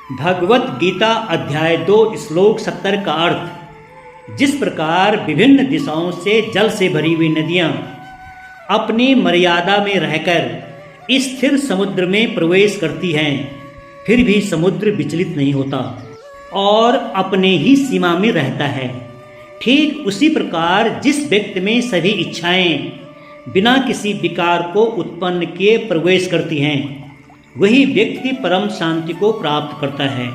भगवत गीता अध्याय 2 श्लोक 70 का अर्थ। जिस प्रकार विभिन्न दिशाओं से जल से भरी हुई नदियां अपनी मर्यादा में रहकर स्थिर समुद्र में प्रवेश करती हैं, फिर भी समुद्र विचलित नहीं होता और अपने ही सीमा में रहता है, ठीक उसी प्रकार जिस व्यक्ति में सभी इच्छाएं बिना किसी विकार को उत्पन्न किए प्रवेश करती हैं, वही व्यक्ति परम शांति को प्राप्त करता है,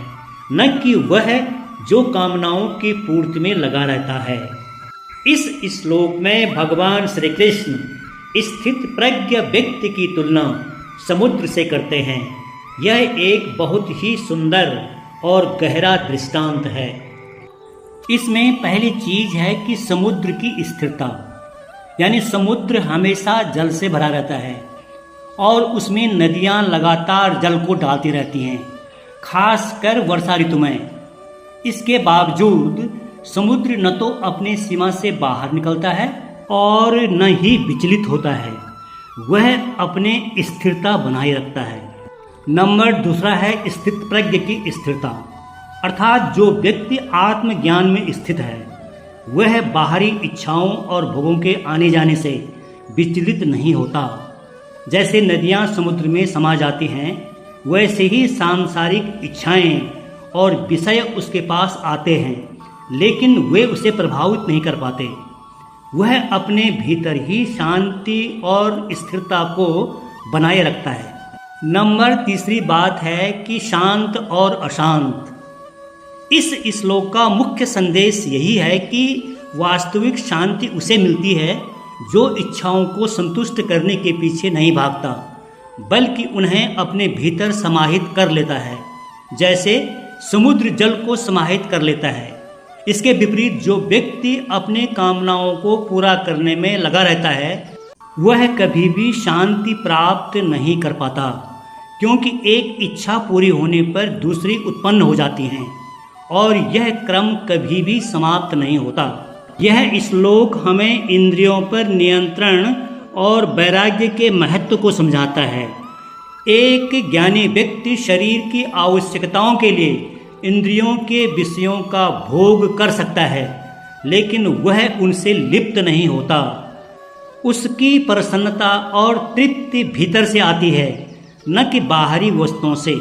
न कि वह जो कामनाओं की पूर्ति में लगा रहता है। इस श्लोक में भगवान श्री कृष्ण स्थित प्रज्ञ व्यक्ति की तुलना समुद्र से करते हैं। यह एक बहुत ही सुंदर और गहरा दृष्टांत है। इसमें पहली चीज है कि समुद्र की स्थिरता, यानी समुद्र हमेशा जल से भरा रहता है और उसमें नदियां लगातार जल को डालती रहती हैं, खासकर वर्षा ऋतु में। इसके बावजूद समुद्र न तो अपने सीमा से बाहर निकलता है और न ही विचलित होता है, वह अपने स्थिरता बनाए रखता है। नंबर दूसरा है स्थित प्रज्ञ की स्थिरता, अर्थात जो व्यक्ति आत्मज्ञान में स्थित है वह बाहरी इच्छाओं और भोगों के आने जाने से विचलित नहीं होता। जैसे नदियां समुद्र में समा जाती हैं, वैसे ही सांसारिक इच्छाएं और विषय उसके पास आते हैं, लेकिन वे उसे प्रभावित नहीं कर पाते। वह अपने भीतर ही शांति और स्थिरता को बनाए रखता है। नंबर तीसरी बात है कि शांत और अशांत। इस श्लोक का मुख्य संदेश यही है कि वास्तविक शांति उसे मिलती है जो इच्छाओं को संतुष्ट करने के पीछे नहीं भागता, बल्कि उन्हें अपने भीतर समाहित कर लेता है, जैसे समुद्र जल को समाहित कर लेता है। इसके विपरीत जो व्यक्ति अपने कामनाओं को पूरा करने में लगा रहता है, वह कभी भी शांति प्राप्त नहीं कर पाता, क्योंकि एक इच्छा पूरी होने पर दूसरी उत्पन्न हो जाती हैं और यह क्रम कभी भी समाप्त नहीं होता। यह श्लोक हमें इंद्रियों पर नियंत्रण और वैराग्य के महत्व को समझाता है। एक ज्ञानी व्यक्ति शरीर की आवश्यकताओं के लिए इंद्रियों के विषयों का भोग कर सकता है, लेकिन वह उनसे लिप्त नहीं होता। उसकी प्रसन्नता और तृप्ति भीतर से आती है, न कि बाहरी वस्तुओं से।